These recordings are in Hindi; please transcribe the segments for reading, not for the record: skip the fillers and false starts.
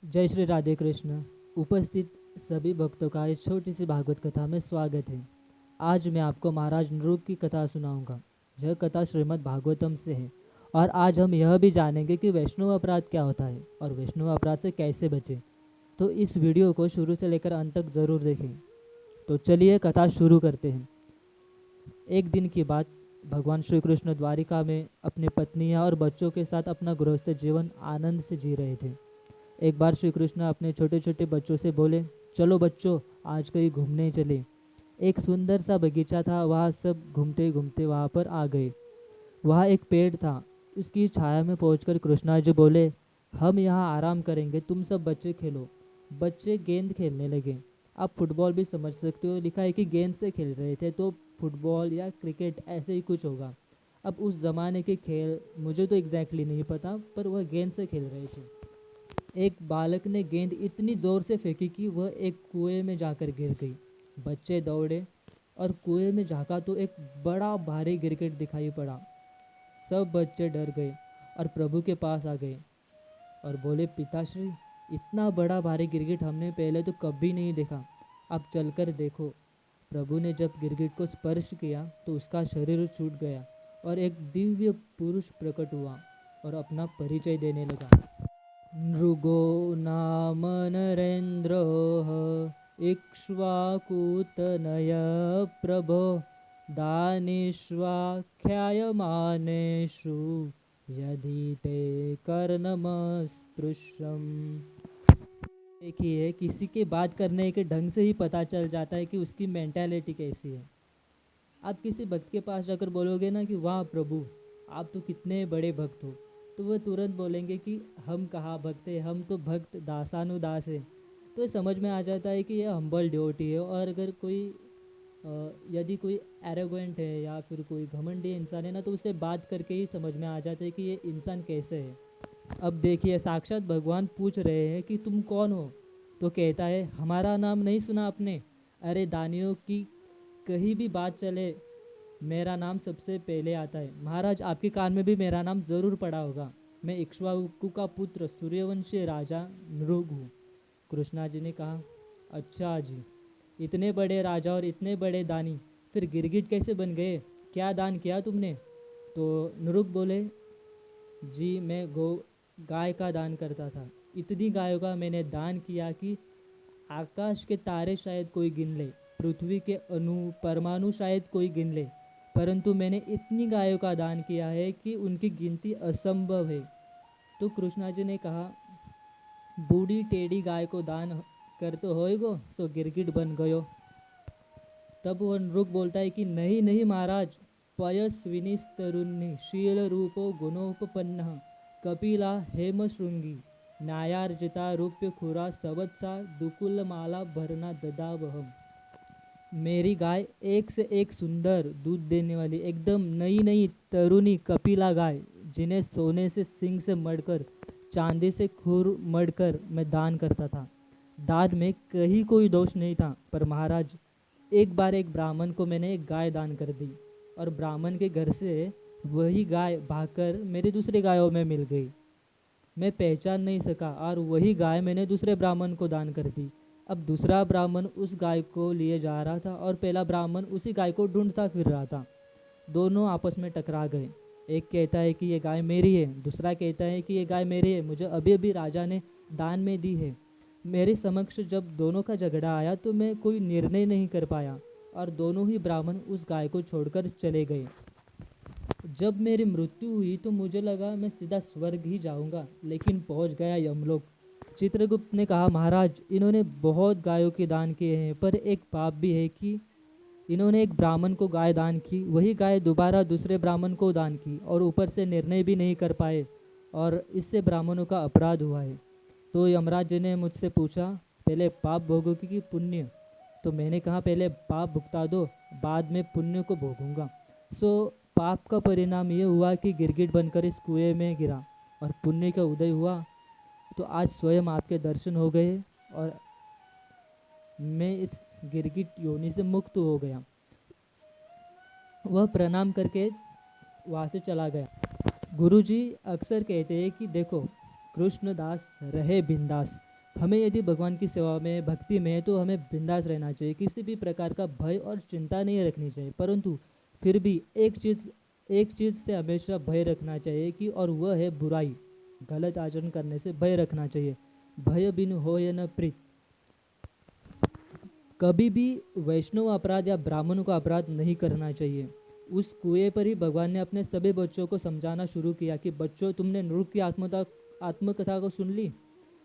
जय श्री राधे कृष्ण। उपस्थित सभी भक्तों का इस छोटी सी भागवत कथा में स्वागत है। आज मैं आपको महाराज नृप की कथा सुनाऊंगा। यह कथा श्रीमद् भागवतम से है और आज हम यह भी जानेंगे कि वैष्णव अपराध क्या होता है और वैष्णव अपराध से कैसे बचें। तो इस वीडियो को शुरू से लेकर अंत तक ज़रूर देखें। तो चलिए कथा शुरू करते हैं। एक दिन की बात, भगवान श्री कृष्ण द्वारिका में अपनी पत्नियां और बच्चों के साथ अपना गृहस्थ जीवन आनंद से जी रहे थे। एक बार श्री कृष्ण अपने छोटे छोटे बच्चों से बोले, चलो बच्चों, आज कहीं घूमने चले। एक सुंदर सा बगीचा था, वहाँ सब घूमते घूमते वहाँ पर आ गए। वहाँ एक पेड़ था, उसकी छाया में पहुंचकर कृष्णा जी बोले, हम यहाँ आराम करेंगे, तुम सब बच्चे खेलो। बच्चे गेंद खेलने लगे। आप फुटबॉल भी समझ सकते हो, लिखा है कि गेंद से खेल रहे थे, तो फुटबॉल या क्रिकेट ऐसे ही कुछ होगा। अब उस ज़माने के खेल मुझे तो एग्जैक्टली नहीं पता, पर वह गेंद से खेल रहे थे। एक बालक ने गेंद इतनी जोर से फेंकी कि वह एक कुएं में जाकर गिर गई। बच्चे दौड़े और कुएं में झांका तो एक बड़ा भारी गिरगिट दिखाई पड़ा। सब बच्चे डर गए और प्रभु के पास आ गए और बोले, पिताश्री, इतना बड़ा भारी गिरगिट हमने पहले तो कभी नहीं देखा, आप चलकर देखो। प्रभु ने जब गिरगिट को स्पर्श किया तो उसका शरीर छूट गया और एक दिव्य पुरुष प्रकट हुआ और अपना परिचय देने लगा। नृगो नाम नरेन्द्रोः इक्ष्वाकुतनय प्रभो दानीष्वाख्यायमानेषु यदि कर्णमस्पृशम्। देखिए, किसी के बात करने के ढंग से ही पता चल जाता है कि उसकी मेंटालिटी कैसी है। आप किसी भक्त के पास जाकर बोलोगे ना कि वाह प्रभु, आप तो कितने बड़े भक्त हो, तो वह तुरंत बोलेंगे कि हम कहाँ भक्त है, हम तो भक्त दासानुदास है। तो ये समझ में आ जाता है कि यह हम्बल ड्योटी है। और अगर कोई यदि कोई एरोगेंट है या फिर कोई घमंडी इंसान है ना, तो उसे बात करके ही समझ में आ जाता है कि ये इंसान कैसे है। अब देखिए, साक्षात भगवान पूछ रहे हैं कि तुम कौन हो, तो कहता है, हमारा नाम नहीं सुना आपने? अरे दानियों की कहीं भी बात चले, मेरा नाम सबसे पहले आता है। महाराज, आपके कान में भी मेरा नाम ज़रूर पड़ा होगा। मैं इक्ष्वाकु का पुत्र सूर्यवंशी राजा नृग हूँ। कृष्णा जी ने कहा, अच्छा जी, इतने बड़े राजा और इतने बड़े दानी, फिर गिरगिट कैसे बन गए? क्या दान किया तुमने? तो नृग बोले, जी मैं गाय का दान करता था। इतनी गायों का मैंने दान किया कि आकाश के तारे शायद कोई गिन ले, पृथ्वी के अणु परमाणु शायद कोई गिन ले, परंतु मैंने इतनी गायों का दान किया है कि उनकी गिनती असंभव है। तो कृष्णा जी ने कहा, बूढ़ी टेढ़ी गाय को दान कर तो होएगो, सो गिरगिट बन गयो। तब वह नृग बोलता है कि नहीं नहीं महाराज, पयस्विनीस्तरुन्नि शील रूपो गुणोपपन्न कपिला हेम श्रृंगी न्यायार्जिता रूप्य खुरा सवत्सा दुकुल माला भरना ददावहम। मेरी गाय एक से एक सुंदर दूध देने वाली एकदम नई नई तरुणी कपिला गाय, जिन्हें सोने से सिंग से मढ़कर चांदी से खुर मढ़कर मैं दान करता था। दान में कहीं कोई दोष नहीं था। पर महाराज, एक बार एक ब्राह्मण को मैंने एक गाय दान कर दी और ब्राह्मण के घर से वही गाय भागकर मेरी दूसरी गायों में मिल गई। मैं पहचान नहीं सका और वही गाय मैंने दूसरे ब्राह्मण को दान कर दी। अब दूसरा ब्राह्मण उस गाय को लिए जा रहा था और पहला ब्राह्मण उसी गाय को ढूंढता फिर रहा था। दोनों आपस में टकरा गए। एक कहता है कि ये गाय मेरी है, दूसरा कहता है कि ये गाय मेरी है, मुझे अभी अभी राजा ने दान में दी है। मेरे समक्ष जब दोनों का झगड़ा आया तो मैं कोई निर्णय नहीं कर पाया और दोनों ही ब्राह्मण उस गाय को छोड़कर चले गए। जब मेरी मृत्यु हुई तो मुझे लगा मैं सीधा स्वर्ग ही जाऊंगा, लेकिन पहुंच गया यमलोक। चित्रगुप्त ने कहा, महाराज, इन्होंने बहुत गायों के दान किए हैं, पर एक पाप भी है कि इन्होंने एक ब्राह्मण को गाय दान की, वही गाय दोबारा दूसरे ब्राह्मण को दान की और ऊपर से निर्णय भी नहीं कर पाए, और इससे ब्राह्मणों का अपराध हुआ है। तो यमराज जी ने मुझसे पूछा, पहले पाप भोगोगे कि पुण्य? तो मैंने कहा, पहले पाप भुगता दो, बाद में पुण्य को भोगूंगा। पाप का परिणाम ये हुआ कि गिरगिट बनकर इस कुएं में गिरा और पुण्य का उदय हुआ। तो आज स्वयं आपके दर्शन हो गए और मैं इस गिरगिट योनि से मुक्त हो गया। वह प्रणाम करके वहाँ से चला गया। गुरुजी अक्सर कहते हैं कि देखो, कृष्णदास रहे बिंदास, हमें यदि भगवान की सेवा में भक्ति में है तो हमें बिंदास रहना चाहिए, किसी भी प्रकार का भय और चिंता नहीं रखनी चाहिए। परंतु फिर भी एक चीज़ से हमेशा भय रखना चाहिए कि, और वह है बुराई, गलत आचरण करने से भय रखना चाहिए। भय बिन होय न प्रीत। कभी भी वैष्णव अपराध या ब्राह्मणों का अपराध नहीं करना चाहिए। उस कुएं पर ही भगवान ने अपने सभी बच्चों को समझाना शुरू किया कि बच्चों, तुमने नृप की आत्मकथा को सुन ली।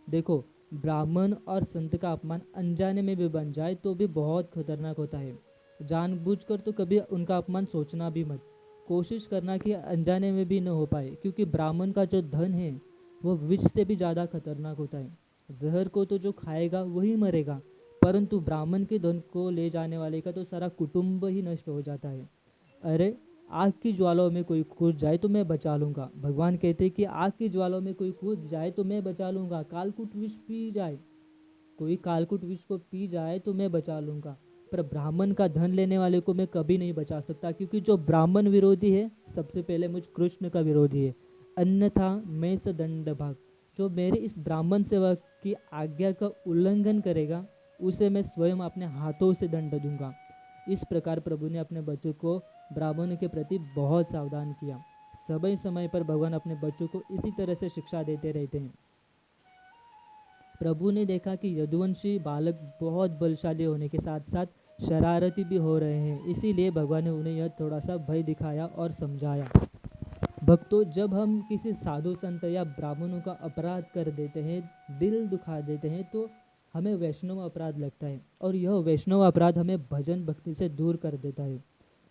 देखो, ब्राह्मण और संत का अपमान अनजाने में भी बन जाए तो भी बहुत खतरनाक होता है। जानबूझकर तो कभी उनका अपमान सोचना भी मत। कोशिश करना कि अनजाने में भी न हो पाए, क्योंकि ब्राह्मण का जो धन है वो विष से भी ज़्यादा खतरनाक होता है। जहर को तो जो खाएगा वही मरेगा, परंतु ब्राह्मण के धन को ले जाने वाले का तो सारा कुटुंब ही नष्ट हो जाता है। अरे, आग की ज्वालाओं में कोई कूद जाए तो मैं बचा लूँगा। भगवान कहते हैं कि आग की ज्वालाओं में कोई कूद जाए तो मैं बचा लूँगा। कालकूट विष पी जाए, कोई कालकूट विष को पी जाए तो मैं बचा लूँगा, पर ब्राह्मण का धन लेने वाले को मैं कभी नहीं बचा सकता, क्योंकि जो ब्राह्मण विरोधी है सबसे पहले मुझ कृष्ण का विरोधी है। अन्यथा मैं स दंड भाग। जो मेरे इस ब्राह्मण सेवक की आज्ञा का उल्लंघन करेगा उसे मैं स्वयं अपने हाथों से दंड दूंगा। इस प्रकार प्रभु ने अपने बच्चों को ब्राह्मणों के प्रति बहुत सावधान किया। समय समय पर भगवान अपने बच्चों को इसी तरह से शिक्षा देते रहते हैं। प्रभु ने देखा कि यदुवंशी बालक बहुत बलशाली होने के साथ साथ शरारती भी हो रहे हैं, इसीलिए भगवान ने उन्हें यह थोड़ा सा भय दिखाया और समझाया। भक्तों, जब हम किसी साधु संत या ब्राह्मणों का अपराध कर देते हैं, दिल दुखा देते हैं, तो हमें वैष्णव अपराध लगता है, और यह वैष्णव अपराध हमें भजन भक्ति से दूर कर देता है।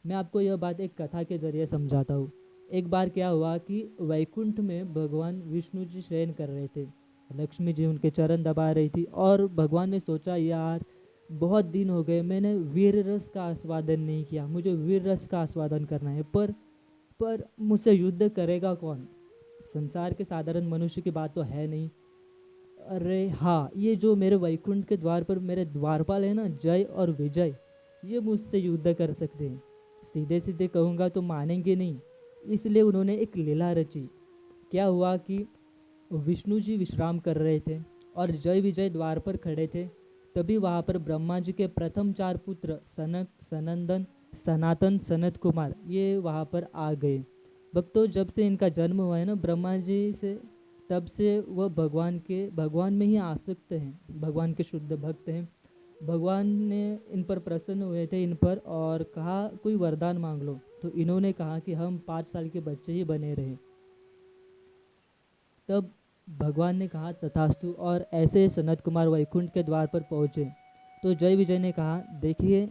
मैं आपको यह बात एक कथा के जरिए समझाता हूँ। एक बार क्या हुआ कि वैकुंठ में भगवान विष्णु जी शयन कर रहे थे। लक्ष्मी जी उनके चरण दबा रही थी, और भगवान ने सोचा, यार बहुत दिन हो गए मैंने वीर रस का आस्वादन नहीं किया, मुझे वीर रस का आस्वादन करना है। पर मुझसे युद्ध करेगा कौन? संसार के साधारण मनुष्य की बात तो है नहीं। अरे हाँ, ये जो मेरे वैकुंठ के द्वार पर मेरे द्वारपाल है ना, जय और विजय, ये मुझसे युद्ध कर सकते हैं। सीधे सीधे कहूँगा तो मानेंगे नहीं, इसलिए उन्होंने एक लीला रची। क्या हुआ कि विष्णु जी विश्राम कर रहे थे और जय विजय द्वार पर खड़े थे। तभी वहाँ पर ब्रह्मा जी के प्रथम 4 पुत्र सनक, सनंदन, सनातन, सनत कुमार, ये वहाँ पर आ गए। भक्तों, जब से इनका जन्म हुआ है ना ब्रह्मा जी से, तब से वह भगवान में ही आसक्त हैं, भगवान के शुद्ध भक्त हैं। भगवान ने इन पर प्रसन्न हुए थे, इन पर, और कहा कोई वरदान मांग लो। तो इन्होंने कहा कि हम 5 साल के बच्चे ही बने रहे। तब भगवान ने कहा तथास्तु, और ऐसे सनत कुमार वैकुंठ के द्वार पर पहुँचे। तो जय विजय ने कहा, देखिए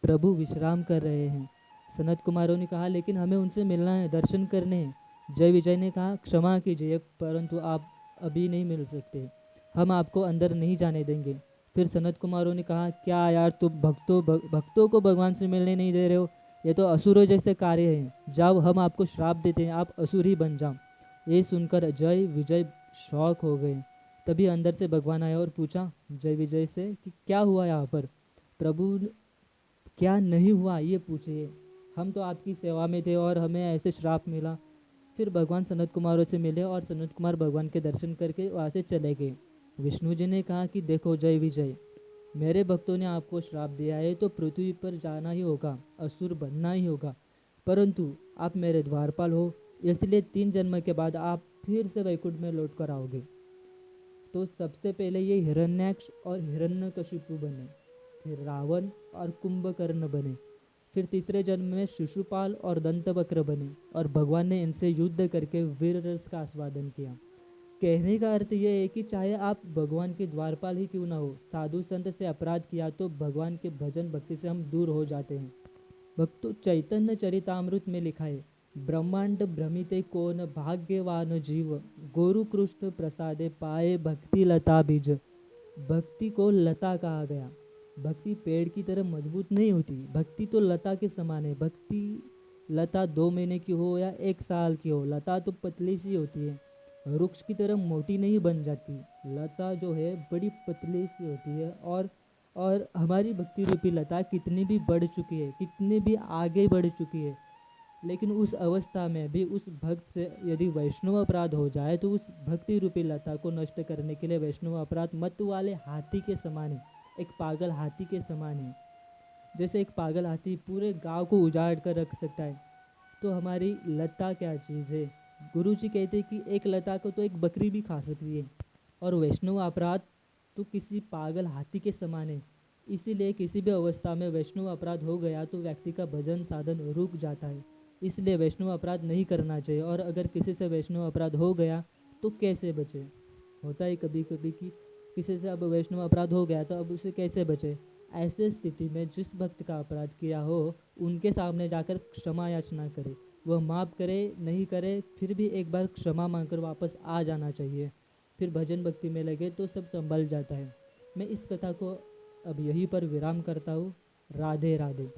प्रभु विश्राम कर रहे हैं। सनत कुमारों ने कहा, लेकिन हमें उनसे मिलना है, दर्शन करने हैं। जय विजय ने कहा, क्षमा कीजिए, परंतु आप अभी नहीं मिल सकते, हम आपको अंदर नहीं जाने देंगे। फिर सनत कुमारों ने कहा, क्या यार, तुम भक्तों को भगवान से मिलने नहीं दे रहे हो? ये तो असुरों जैसे कार्य हैं, जाओ, हम आपको श्राप देते हैं, आप असुर ही बन जाओ। ये सुनकर जय विजय शौक हो गए। तभी अंदर से भगवान आया और पूछा जय विजय से कि क्या हुआ यहाँ पर? प्रभु, क्या नहीं हुआ ये पूछिए, हम तो आपकी सेवा में थे और हमें ऐसे श्राप मिला। फिर भगवान सनत कुमारों से मिले और सनत कुमार भगवान के दर्शन करके वहाँ से चले गए। विष्णु जी ने कहा कि देखो जय विजय, मेरे भक्तों ने आपको श्राप दिया है तो पृथ्वी पर जाना ही होगा, असुर बनना ही होगा, परंतु आप मेरे द्वारपाल हो, इसलिए 3 जन्म के बाद आप फिर से वैकुंठ में लौट कर आओगे। तो सबसे पहले ये हिरण्याक्ष और हिरण्यकशिपु बने, फिर रावण और कुंभकर्ण बने, फिर तीसरे जन्म में शिशुपाल और दंतवक्र बने, और भगवान ने इनसे युद्ध करके वीर रस का आस्वादन किया। कहने का अर्थ यह है कि चाहे आप भगवान के द्वारपाल ही क्यों ना हो, साधु संत से अपराध किया तो भगवान के भजन भक्ति से हम दूर हो जाते हैं। भक्तों, चैतन्य चरितामृत में लिखा है, ब्रह्मांड भ्रमिते कौन भाग्यवान जीव, गुरु कृष्ण प्रसादे पाए भक्ति लता बीज। भक्ति को लता कहा गया। भक्ति पेड़ की तरह मजबूत नहीं होती, भक्ति तो लता के समान है। भक्ति लता 2 महीने की हो या 1 साल की हो, लता तो पतली सी होती है, वृक्ष की तरह मोटी नहीं बन जाती। लता जो है बड़ी पतली सी होती है। और हमारी भक्ति रूपी लता कितनी भी बढ़ चुकी है, कितनी भी आगे बढ़ चुकी है, लेकिन उस अवस्था में भी उस भक्त से यदि वैष्णव अपराध हो जाए तो उस भक्ति रूपी लता को नष्ट करने के लिए वैष्णव अपराध मत वाले हाथी के समान है, एक पागल हाथी के समान है। जैसे एक पागल हाथी पूरे गांव को उजाड़ कर रख सकता है, तो हमारी लता क्या चीज़ है। गुरु जी कहते हैं कि एक लता को तो एक बकरी भी खा सकती है, और वैष्णव अपराध तो किसी पागल हाथी के समान है। इसीलिए किसी भी अवस्था में वैष्णव अपराध हो गया तो व्यक्ति का भजन साधन रुक जाता है। इसलिए वैष्णव अपराध नहीं करना चाहिए। और अगर किसी से वैष्णव अपराध हो गया तो कैसे बचे। होता है कभी कभी कि किसी से अब वैष्णव अपराध हो गया तो अब उसे कैसे बचे। ऐसे स्थिति में जिस भक्त का अपराध किया हो उनके सामने जाकर क्षमा याचना करे। वह माफ़ करे नहीं करे फिर भी एक बार क्षमा मांगकर वापस आ जाना चाहिए। फिर भजन भक्ति में लगे तो सब संभल जाता है। मैं इस कथा को अब यहीं पर विराम करता हूँ। राधे राधे।